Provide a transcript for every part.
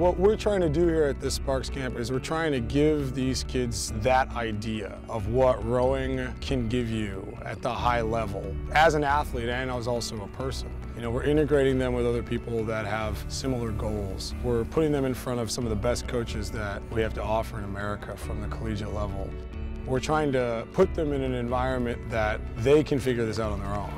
What we're trying to do here at this Sparks camp is we're trying to give these kids that idea of what rowing can give you at the high level as an athlete and as also a person. You know, we're integrating them with other people that have similar goals. We're putting them in front of some of the best coaches that we have to offer in America from the collegiate level. We're trying to put them in an environment that they can figure this out on their own.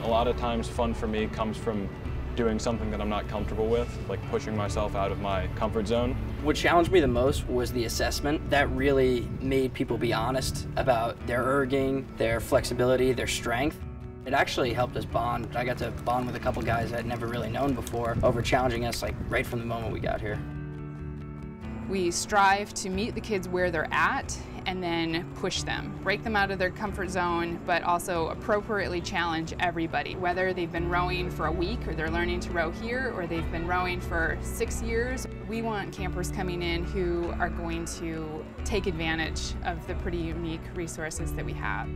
A lot of times fun for me comes from doing something that I'm not comfortable with, like pushing myself out of my comfort zone. What challenged me the most was the assessment. That really made people be honest about their erging, their flexibility, their strength. It actually helped us bond. I got to bond with a couple guys I'd never really known before over challenging us like right from the moment we got here. We strive to meet the kids where they're at and then push them, break them out of their comfort zone, but also appropriately challenge everybody. Whether they've been rowing for a week or they're learning to row here or they've been rowing for 6 years, we want campers coming in who are going to take advantage of the pretty unique resources that we have.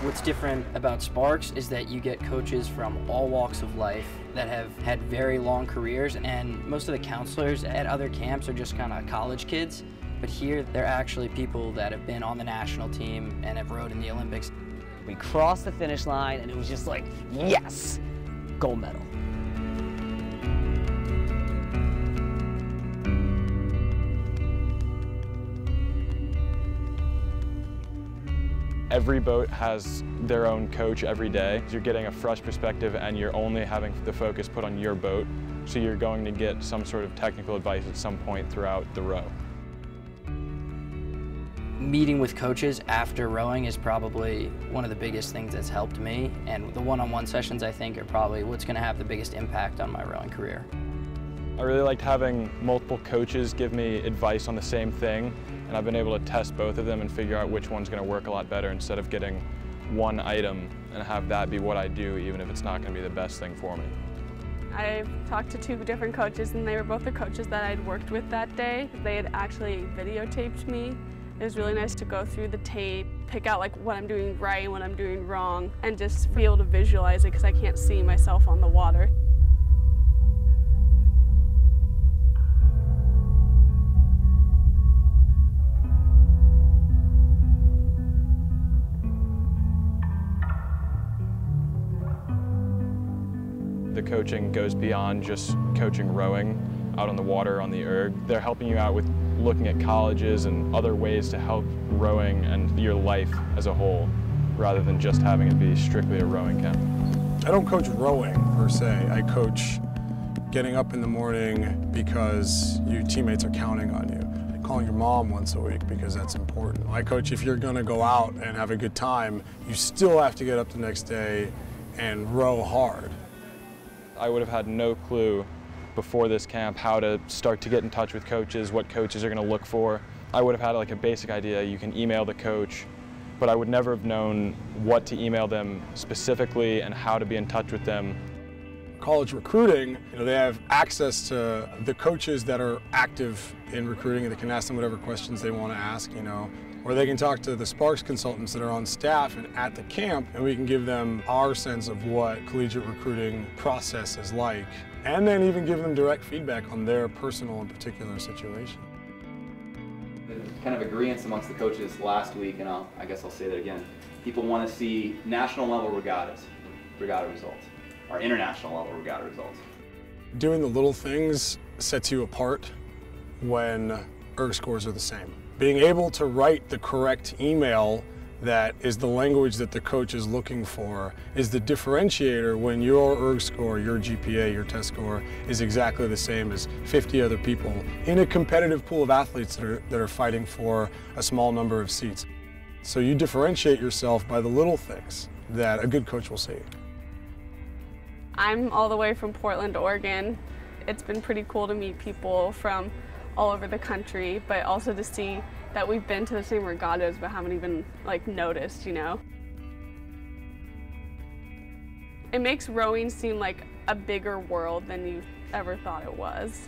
What's different about Sparks is that you get coaches from all walks of life that have had very long careers, and most of the counselors at other camps are just kind of college kids. But here, they're actually people that have been on the national team and have rowed in the Olympics. We crossed the finish line and it was just like, yes, gold medal. Every boat has their own coach every day. You're getting a fresh perspective and you're only having the focus put on your boat, so you're going to get some sort of technical advice at some point throughout the row. Meeting with coaches after rowing is probably one of the biggest things that's helped me, and the one-on-one sessions I think are probably what's going to have the biggest impact on my rowing career. I really liked having multiple coaches give me advice on the same thing, and I've been able to test both of them and figure out which one's going to work a lot better instead of getting one item and have that be what I do, even if it's not going to be the best thing for me. I've talked to 2 different coaches, and they were both the coaches that I'd worked with that day. They had actually videotaped me. It was really nice to go through the tape, pick out like what I'm doing right and what I'm doing wrong, and just be able to visualize it because I can't see myself on the water. The coaching goes beyond just coaching rowing out on the water on the erg. They're helping you out with looking at colleges and other ways to help rowing and your life as a whole, rather than just having it be strictly a rowing camp. I don't coach rowing per se. I coach getting up in the morning because your teammates are counting on you. Calling your mom once a week because that's important. I coach if you're gonna go out and have a good time, you still have to get up the next day and row hard. I would have had no clue before this camp how to start to get in touch with coaches, what coaches are going to look for. I would have had like a basic idea. You can email the coach, but I would never have known what to email them specifically and how to be in touch with them. College recruiting, they have access to the coaches that are active in recruiting, and they can ask them whatever questions they want to ask, or they can talk to the Sparks consultants that are on staff and at the camp, and we can give them our sense of what collegiate recruiting process is like, and then even give them direct feedback on their personal and particular situation. Kind of agreeance amongst the coaches last week, and I guess I'll say that again. People want to see national level regatta results, or international level regatta results. Doing the little things sets you apart when erg scores are the same. Being able to write the correct email that is the language that the coach is looking for is the differentiator when your erg score, your GPA, your test score is exactly the same as 50 other people in a competitive pool of athletes that are fighting for a small number of seats. So you differentiate yourself by the little things that a good coach will see. I'm all the way from Portland, Oregon. It's been pretty cool to meet people from all over the country, but also to see that we've been to the same regattas but haven't even noticed, It makes rowing seem like a bigger world than you ever thought it was.